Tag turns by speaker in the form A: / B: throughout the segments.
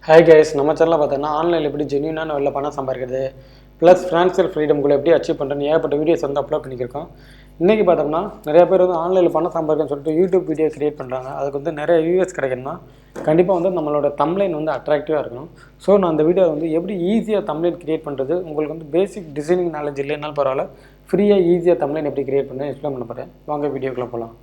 A: Hi guys, நம்ம சேனலில் பார்த்தோன்னா ஆன்லைனில் எப்படி ஜென்யூனான வெளில பணம் சம்பாதிக்கிறது ப்ளஸ் ஃபினான்ஷியல் ஃப்ரீடம்குள்ளே எப்படி அச்சீவ் பண்ணுறேன்னு ஏகப்பட்ட வீடியோஸ் வந்து அப்லோட் பண்ணியிருக்கோம். இன்றைக்கி பார்த்தோம்னா நிறைய பேர் வந்து ஆன்லைனில் பணம் சம்பாதிக்கணும்னு சொல்லிட்டு யூடியூப் வீடியோ கிரியேட் பண்ணுறாங்க. அதுக்கு வந்து நிறைய வியூஸ் கிடைக்கணும்னா கண்டிப்பாக வந்து நம்மளோட தம்ப்லைன் வந்து அட்ராக்டிவாக இருக்கணும். ஸோ நான் அந்த வீடியோ வந்து எப்படி ஈஸியாக தம்ப்லைன் கிரியேட் பண்ணுறது, உங்களுக்கு வந்து பேசிக் டிசைனிங் நாலேஜ் இல்லைனாலும் பரவாயில்ல, ஃப்ரீயாக ஈஸியாக தம்ப்லைன் எப்படி கிரியேட் பண்ண எக்ஸ்பிளைன் பண்ண போகிறேன். வாங்க வீடியோக்குள்ளே போகலாம்.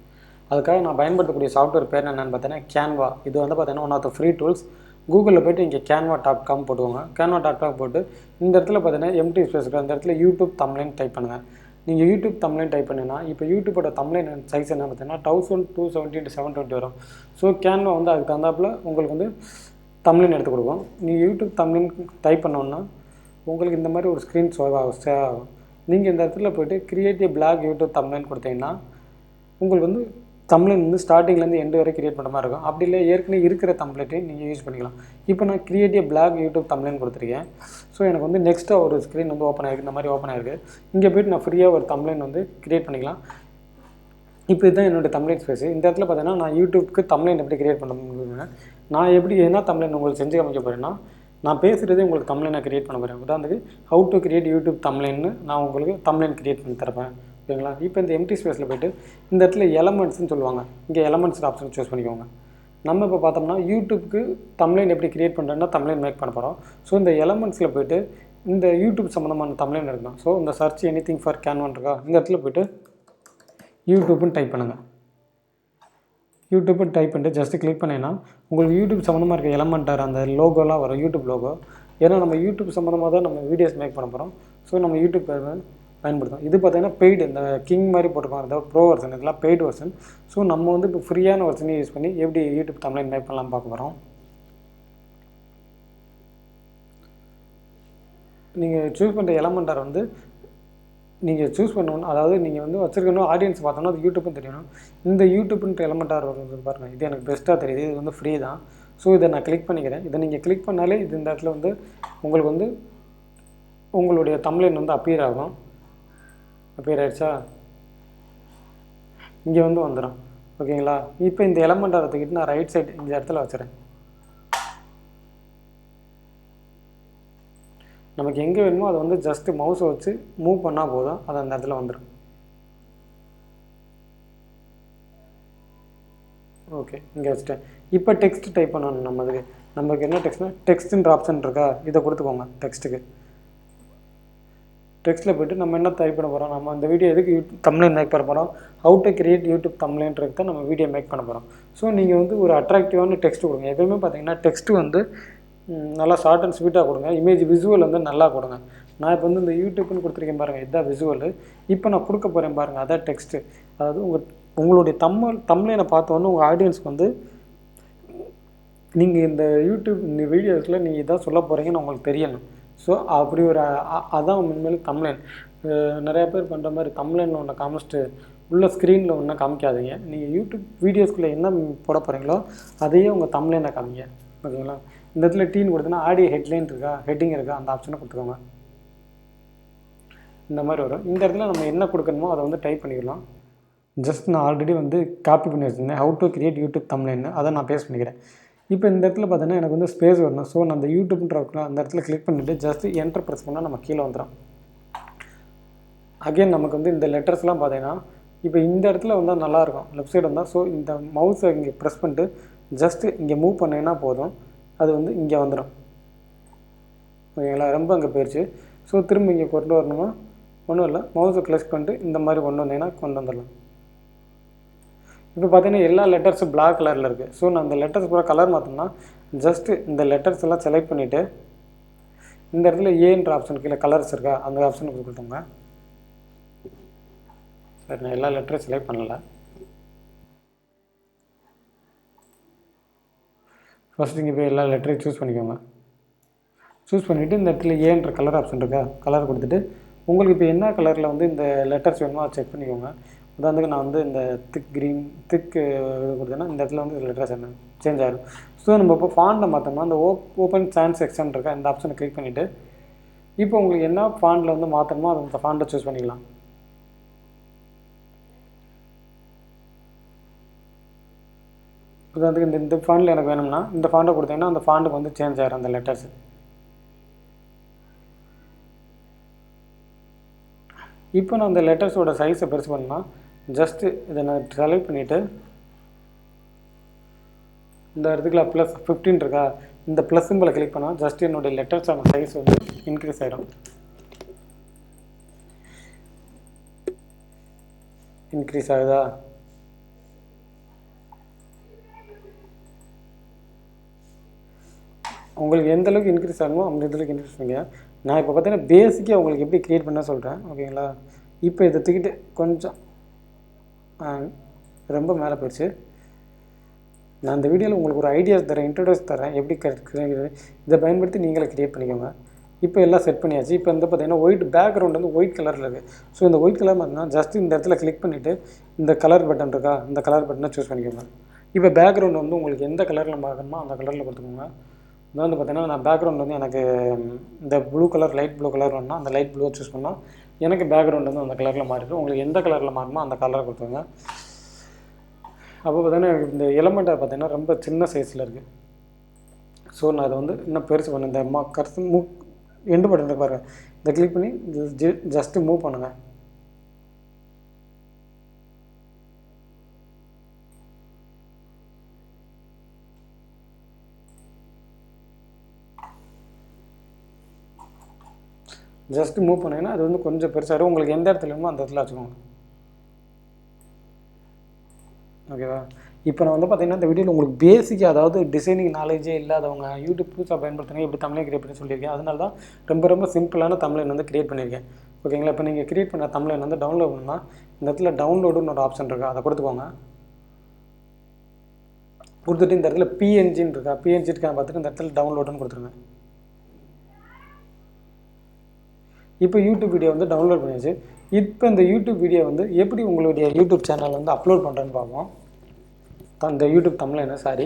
A: அதுக்காக நான் பயன்படுத்தக்கூடிய சாஃப்ட்வேர் பேர் என்னென்னு பார்த்தீங்கன்னா கேன்வா. இது வந்து பார்த்தீங்கன்னா one of the free tools. கூகுளில் போய்ட்டு இங்கே canva.com போட்டுவோங்க. canva.com போட்டு இந்த இடத்துல பார்த்தீங்கன்னா எம்டி ஸ்பேஸ் இருக்குது. அந்த இடத்துல யூடியூப் தம்ப்லைன் டைப் பண்ணுங்கள். நீங்கள் யூடியூப் தம்ப்லைன் டைப் பண்ணிங்கன்னா இப்போ யூடியூப்போட தம்ப்லைன் சைஸ் என்ன பார்த்தீங்கன்னா 1270 to 720 வரும். ஸோ கேன்வா வந்து அதுக்கு தகுந்தாப்பில் உங்களுக்கு வந்து தம்ப்லைன் எடுத்து கொடுக்கும். நீங்கள் யூடியூப் தம்ப்லைன் டைப் பண்ணோன்னா உங்களுக்கு இந்த மாதிரி ஒரு ஸ்க்ரீன் ஷோ ஆகும். நீங்கள் இந்த இடத்துல போய்ட்டு create a blog YouTube thumbnail கொடுத்தீங்கன்னா உங்களுக்கு வந்து தம்ப்லைன் வந்து ஸ்டார்டிங்லேருந்து எண்டு வரை கிரியேட் பண்ணுற மாதிரி இருக்கும். அப்படி இல்லை ஏற்கனவே இருக்கிற தம்ப்லைட்டையும் நீங்கள் யூஸ் பண்ணிக்கலாம். இப்போ நான் create a blog YouTube thumbnail கொடுத்துருக்கேன். ஸோ எனக்கு வந்து நெக்ஸ்ட்டாக ஒரு ஸ்க்ரீன் வந்து ஓப்பன் ஆகிருக்கு. இந்த மாதிரி ஓப்பன் ஆகிருக்கு. இங்கே போய்ட்டு நான் ஃப்ரீயாக ஒரு தம்ப்லைன் வந்து கிரியேட் பண்ணிக்கலாம். இப்போ இதுதான் என்னோடய தம்ப்லைன் ஸ்பேஸ். இந்த இடத்துல பார்த்தீங்கன்னா நான் யூடியூப்க்கு தம்ப்லைன் எப்படி கிரியேட் பண்ண முடியுங்க. நான் எப்படி என்ன தம்ப்லைன் உங்களுக்கு செஞ்சு காமிக்க போகிறேன்னா, நான் பேசுகிறதே உங்களுக்கு தம்ப்லைனாக கிரியேட் பண்ண போகிறேன். உதாரணத்துக்கு ஹவு டு கிரியேட் யூடியூப் தம்ப்லைன்னு நான் உங்களுக்கு தம்ப்லைன் கிரியேட் பண்ணி தரப்பேன். ஓகேங்களா? இப்போ இந்த எம்டி ஸ்பேஸில் போய்ட்டு இந்த இடத்துல எலமெண்ட்ஸ்னு சொல்லுவாங்க. இங்கே எலமெண்ட்ஸ் ஆப்ஷன் சூஸ் பண்ணிக்கோங்க. நம்ம இப்போ பார்த்தோம்னா யூடியூப்க்கு தம்ப்லைன் எப்படி கிரியேட் பண்ணுறேன்னா தம்ப்லைன் மேக் பண்ண போகிறோம். ஸோ இந்த எலமெண்ட்ஸில் போய்ட்டு இந்த யூடியூப் சம்மந்தமான தம்ப்லைன் எடுக்கணும். ஸோ இந்த சர்ச் எனிதிங் ஃபார் கேன்வான் இருக்கா, இந்த இடத்துல போய்ட்டு யூடியூப்னு டைப் பண்ணுங்கள். யூடியூப்னு டைப் பண்ணிட்டு ஜஸ்ட்டு கிளிக் பண்ணிங்கன்னா உங்களுக்கு யூடியூப் சம்மந்தமாக இருக்க எலமெண்ட்டார் அந்த லோகோலாம் வரும், யூடியூப் லோகோ. ஏன்னா நம்ம யூடியூப் சம்மந்தமாக தான் நம்ம வீடியோஸ் மேக் பண்ண போகிறோம். ஸோ நம்ம யூடியூப் பயன்படுத்தும். இது பார்த்தீங்கன்னா பெய்டு, இந்த கிங் மாதிரி போட்டுருக்கோம். அதாவது ப்ரோ வெர்ஷன், இதெல்லாம் பெய்டு வெர்ஷன். ஸோ நம்ம வந்து இப்போ ஃப்ரீயான வெர்ஷனே யூஸ் பண்ணி எப்படி யூடியூப் தம்ப்லைன் மேக் பண்ணலாம் பார்க்க போகிறோம். நீங்கள் சூஸ் பண்ணுற எலமெண்ட்டார் வந்து நீங்கள் சூஸ் பண்ணணும். அதாவது நீங்கள் வந்து வச்சுருக்கணும் ஆடியன்ஸ் பார்த்தோன்னா அது யூடியூப்னு தெரியணும். இந்த யூடியூப்ன்ற எலமெண்ட்டார் வருது பாருங்கள், இது எனக்கு பெஸ்ட்டாக தெரியுது. இது வந்து ஃப்ரீ தான். ஸோ இதை நான் கிளிக் பண்ணிக்கிறேன். இதை நீங்கள் கிளிக் பண்ணாலே இது இந்த இடத்துல வந்து உங்களுக்கு வந்து உங்களுடைய தம்ப்லைன் வந்து அப்பியர் ஆகும். அப்பியர் ஆகிடுச்சா? இங்கே வந்து வந்துடும். ஓகேங்களா? இப்போ இந்த எலமெண்ட்டார் எடுத்துக்கிட்டு நான் ரைட் சைடு இந்த இடத்துல வச்சுறேன். நமக்கு எங்கே வேணுமோ அதை வந்து ஜஸ்ட்டு மவுஸை வச்சு மூவ் பண்ணால் போதும், அது அந்த இடத்துல வந்துடும். ஓகே, இங்கே வச்சுட்டேன். இப்போ டெக்ஸ்ட் டைப் பண்ணணும். நமக்கு என்ன டெக்ஸ்ட்னா டெக்ஸ்ட்டுன்ற ஆப்ஷன் இருக்கா, இதை கொடுத்துக்கோங்க. டெக்ஸ்ட்டில் போய்ட்டு நம்ம என்ன டைப் பண்ண போகிறோம், நம்ம இந்த வீடியோ எதுக்கு தம்ப்லைன் மேக் பண்ண போகிறோம், ஹவு டு கிரியேட் யூடியூப் தம்ப்லைன்றது தான் நம்ம வீடியோ மேக் பண்ண போகிறோம். ஸோ நீங்கள் வந்து ஒரு அட்ராக்டிவான டெக்ஸ்ட் கொடுங்க. எப்பவுமே பார்த்தீங்கன்னா டெக்ஸ்ட்டு வந்து நல்லா ஷார்ட் அண்ட் ஸ்வீட்டாக கொடுங்க. இமேஜ் விசுவல் வந்து நல்லா கொடுங்க. நான் இப்போ வந்து இந்த யூடியூப்னு கொடுத்துருக்கேன் பாருங்கள், இதுதான் விசுவல். இப்போ நான் கொடுக்க போகிறேன் பாருங்கள், அதான் டெக்ஸ்ட்டு. அதாவது உங்களுடைய தம்ப்லைனை பார்த்தோன்னே உங்கள் ஆடியன்ஸ்க்கு வந்து நீங்கள் இந்த யூடியூப் இந்த வீடியோஸில் நீங்கள் இதான் சொல்ல போகிறீங்கன்னு உங்களுக்கு தெரியணும். ஸோ அப்படி ஒரு அதான் உண்மையிலே தம்ப்லைன். நிறையா பேர் பண்ணுற மாதிரி தம்ப்லைனில் ஒன்று காமிச்சிட்டு உள்ள ஸ்க்ரீனில் ஒன்றும் காமிக்காதீங்க. நீங்கள் யூடியூப் வீடியோஸ்குள்ளே என்ன போட போகிறீங்களோ அதையே உங்கள் தம்ப்லைனை காமிங்க. ஓகேங்களா? இந்த இடத்துல டீன் கொடுத்தீங்கன்னா ஆடியோ ஹெட்லைன் இருக்கா, ஹெட்டிங் இருக்கா, அந்த ஆப்ஷனை கொடுத்துக்கோங்க. இந்த மாதிரி வரும். இந்த இடத்துல நம்ம என்ன கொடுக்கணுமோ அதை வந்து டைப் பண்ணிக்கலாம். ஜஸ்ட் நான் ஆல்ரெடி வந்து காப்பி பண்ணி வச்சுருந்தேன், ஹவு டு கிரியேட் யூடியூப் தம்ப்லைன்னு. அதை நான் பேஸ்ட் பண்ணிக்கிறேன். இப்போ இந்த இடத்துல பார்த்தீங்கன்னா எனக்கு வந்து ஸ்பேஸ் வரணும். ஸோ நான் அந்த யூடியூப்ன்ற அந்த இடத்துல கிளிக் பண்ணிவிட்டு ஜஸ்ட்டு என்டர் ப்ரெஸ் பண்ணால் நம்ம கீழே வந்துடும். அகெயின் நமக்கு வந்து இந்த லெட்டர்ஸ்லாம் பார்த்தீங்கன்னா இப்போ இந்த இடத்துல வந்தால் நல்லாயிருக்கும், லெஃப்ட் சைடு வந்தால். ஸோ இந்த மவுஸை இங்கே ப்ரெஸ் பண்ணிட்டு ஜஸ்ட்டு இங்கே மூவ் பண்ணிங்கன்னா போதும், அது வந்து இங்கே வந்துடும். ஓகேங்களா? ரொம்ப அங்கே போயிடுச்சு. ஸோ திரும்ப இங்கே கொண்டு வரணுமா, ஒன்றும் இல்லை, மவுஸை கிளிக் பண்ணிட்டு இந்த மாதிரி கொண்டு வந்தீங்கன்னா கொண்டு வந்துடலாம். இப்போ பார்த்தீங்கன்னா எல்லா லெட்டர்ஸும் பிளாக் கலரில் இருக்குது. ஸோ நான் இந்த லெட்டர்ஸ் பூரா கலர் மாற்றோம்னா ஜஸ்ட்டு இந்த லெட்டர்ஸ் எல்லாம் செலக்ட் பண்ணிவிட்டு இந்த இடத்துல ஏன்ற ஆப்ஷன் கீழே கலர்ஸ் இருக்கா, அந்த ஆப்ஷனுக்கு கொடுத்துட்டோங்க. சரி, நான் எல்லா லெட்டரும் செலக்ட் பண்ணலை. ஃபஸ்ட்டு இங்கே போய் எல்லா லெட்டரையும் சூஸ் பண்ணிக்கோங்க. சூஸ் பண்ணிவிட்டு இந்த இடத்துல ஏன்ற கலர் ஆப்ஷன் இருக்கா, கலர் கொடுத்துட்டு உங்களுக்கு இப்போ என்ன கலரில் வந்து இந்த லெட்டர்ஸ் வேணுமோ அதை செக் பண்ணிக்கோங்க. உதாரணத்துக்கு நான் வந்து இந்த திக் கொடுத்தேன்னா இந்த இடத்துல வந்து லெட்டர்ஸ் என்ன சேஞ்ச் ஆகிடும். ஸோ நம்ம இப்போ ஃபாண்ட்டை மாற்றோம்னா அந்த ஓப்பன் சான்ஸ் செக்ஷன் இருக்கா, இந்த ஆப்ஷனை கிளிக் பண்ணிவிட்டு இப்போ உங்களுக்கு என்ன ஃபாண்ட்டில் வந்து மாற்றணுமோ அதை அந்த ஃபாண்ட்டை சூஸ் பண்ணிக்கலாம். உதாரணத்துக்கு இந்த ஃபாண்டில் எனக்கு வேணும்னா இந்த ஃபாண்டை கொடுத்தீங்கன்னா அந்த ஃபாண்டுக்கு வந்து சேஞ்ச் ஆகிடும் அந்த லெட்டர்ஸ். இப்போ நான் அந்த லெட்டர்ஸோட சைஸை பெருசு பண்ணா ஜஸ்ட்டு இதை நான் செலக்ட் பண்ணிவிட்டு இந்த இடத்துக்குள்ள ப்ளஸ் 15 இருக்கா, இந்த ப்ளஸ் சிம்பிளை கிளிக் பண்ணால் ஜஸ்ட் என்னுடைய லெட்டர்ஸோட சைஸ் வந்து இன்க்ரீஸ் ஆகிடும். இன்க்ரீஸ் ஆகுதா? உங்களுக்கு எந்த அளவுக்கு இன்க்ரீஸ் ஆகணுமோ அந்த அளவுக்கு இன்க்ரீஸ் பண்ணுங்க. நான் இப்போ பார்த்தீங்கன்னா பேசிக்காக உங்களுக்கு எப்படி க்ரியேட் பண்ண சொல்கிறேன், ஓகேங்களா? இப்போ இதை தூக்கிட்டு கொஞ்சம் ரொம்ப மேலே போயிடுச்சு. நான் இந்த வீடியோவில் உங்களுக்கு ஒரு ஐடியாஸ் தரேன், இன்ட்ரடியூஸ் தரேன், எப்படி இதை பயன்படுத்தி நீங்களே க்ரியேட் பண்ணிக்கோங்க. இப்போ எல்லாம் செட் பண்ணியாச்சு. இப்போ வந்து பார்த்தீங்கன்னா ஒயிட் பேக்ரவுண்ட் வந்து ஒயிட் கலரில் இருக்குது. ஸோ இந்த ஒயிட் கலர் பார்த்தீங்கன்னா ஜஸ்ட் இந்த இடத்துல கிளிக் பண்ணிவிட்டு இந்த கலர் பட்டன் இருக்கா, இந்த கலர் பட்டனை சூஸ் பண்ணிக்கோங்க. இப்போ பேக்ரவுண்ட் வந்து உங்களுக்கு எந்த கலரில் பார்க்கணுமோ அந்த கலரில் கொடுத்துக்கோங்க. இதை வந்து பார்த்தீங்கன்னா நான் பேக்ரவுண்ட் வந்து எனக்கு இந்த blue colour light blue colour வேணும்னா அந்த லைட் ப்ளூவை சூஸ் பண்ணால் எனக்கு பேக்ரவுண்ட் வந்து அந்த கலரில் மாறிடும். உங்களுக்கு எந்த கலரில் மாறணுமோ அந்த கலரை கொடுத்துருங்க. அப்போ பார்த்தீங்கன்னா இந்த எலமெண்ட்டை பார்த்தீங்கன்னா ரொம்ப சின்ன சைஸில் இருக்குது. ஸோ நான் அதை வந்து இன்னும் பெருசு பண்ணேன். இந்த கரெக்ட் எண்டு பட்டன் பாருங்கள், இதை கிளிக் பண்ணி ஜஸ்ட்டு மூவ் பண்ணுங்கள். ஜஸ்ட்டு மூவ் பண்ணிங்கன்னா அது வந்து கொஞ்சம் பெருசாக உங்களுக்கு எந்த இடத்துல வேணுமோ அந்த இடத்துல வச்சுக்கோங்க. ஓகேவா? இப்போ நான் வந்து பார்த்தீங்கன்னா இந்த வீடியோவில் உங்களுக்கு பேசிக்காக அதாவது டிசைனிங் நாலேஜே இல்லாதவங்க யூடியூப் புதுசாக பயன்படுத்துங்க எப்படி தமிழை கிரியேட் பண்ணி சொல்லியிருக்கேன். அதனால தான் ரொம்ப சிம்பிளான தமிழன் வந்து கிரியேட் பண்ணியிருக்கேன். ஓகேங்களா? இப்போ நீங்கள் கிரியேட் பண்ண தமிழன் வந்து டவுன்லோட் பண்ணால் இந்த இடத்துல டவுன்லோடுன்னு ஒரு ஆப்ஷன் இருக்கா, அதை கொடுத்துக்கோங்க. கொடுத்துட்டு இந்த இடத்துல பிஎன்ஜின்னு இருக்கா, பிஎன்ஜி இருக்கா பார்த்துட்டு இந்த இடத்துல டவுன்லோடுன்னு கொடுத்துருங்க. இப்போ யூடியூப் வீடியோ வந்து டவுன்லோட் பண்ணியாச்சு. இப்போ இந்த யூடியூப் வீடியோ வந்து எப்படி உங்களுடைய யூடியூப் சேனல் வந்து அப்லோட் பண்ணுறேன்னு பார்ப்போம். இந்த யூடியூப் தமிழ் சாரி.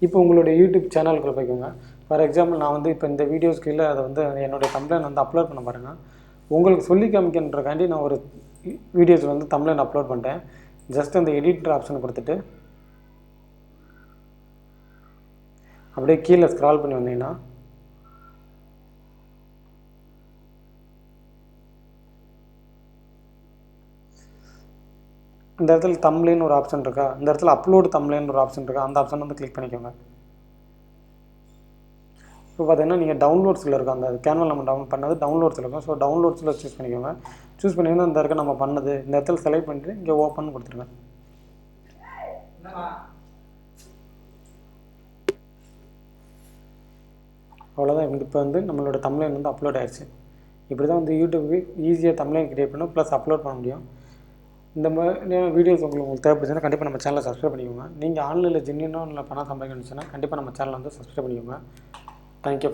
A: இப்போ உங்களுடைய யூடியூப் சேனலுக்குள்ளே போய்க்கோங்க. ஃபார் எக்ஸாம்பிள் நான் வந்து இப்போ இந்த வீடியோஸ் கீழே அதை வந்து என்னுடைய தமிழன் வந்து அப்லோட் பண்ண பாருங்கள். உங்களுக்கு சொல்லி காமிக்கின்றக்காண்டி நான் ஒரு வீடியோஸ் வந்து தமிழன் அப்லோட் பண்ணிட்டேன். ஜஸ்ட் அந்த எடிட்டர் ஆப்ஷனை கொடுத்துட்டு அப்படியே கீழே ஸ்க்ரால் பண்ணி வந்தீங்கன்னா இந்த இடத்துல தமிழ்னு ஒரு ஆப்ஷன் இருக்கா, இந்த இடத்துல அப்லோடு தமிழ்னு ஒரு ஆப்ஷன் இருக்கா, அந்த ஆப்ஷன் வந்து கிளிக் பண்ணிக்கோங்க. இப்போ பார்த்தீங்கன்னா நீங்கள் டவுன்லோட்ஸில் இருக்கும், அந்த கேன்வல் நம்ம டவுன்லோட் பண்ணது டவுன்லோட்ஸில் இருக்கும். ஸோ டவுன்லோட்ஸில் சூஸ் பண்ணிக்கோங்க. சூஸ் பண்ணிங்கன்னா இந்த இருக்க நம்ம பண்ணது இந்த இடத்துல செலக்ட் பண்ணிட்டு இங்கே ஓப்பன் கொடுத்துருங்க. அவ்வளோதான். இப்போ வந்து நம்மளோட தமிழன் வந்து அப்லோட் ஆயிடுச்சு. இப்படி தான் வந்து யூடியூபுக்கு ஈஸியாக தமிழன் கிரியேட் பண்ணணும் ப்ளஸ் அப்லோட் பண்ண முடியும். இந்த மாதிரி வீடியோஸ் உங்களுக்கு தேவைப்படுச்சுன்னா கண்டிப்பாக நம்ம சேனலை சப்ஸ்கிரைப் பண்ணிக்கோங்க. நீங்கள் ஆன்லைனில் ஜென்யூனாக பணம் சம்பாதிக்கணும்னு சொன்னால் கண்டிப்பாக நம்ம சேனலை வந்து சப்ஸ்கிரைப் பண்ணிக்கோங்க. தேங்க்யூ.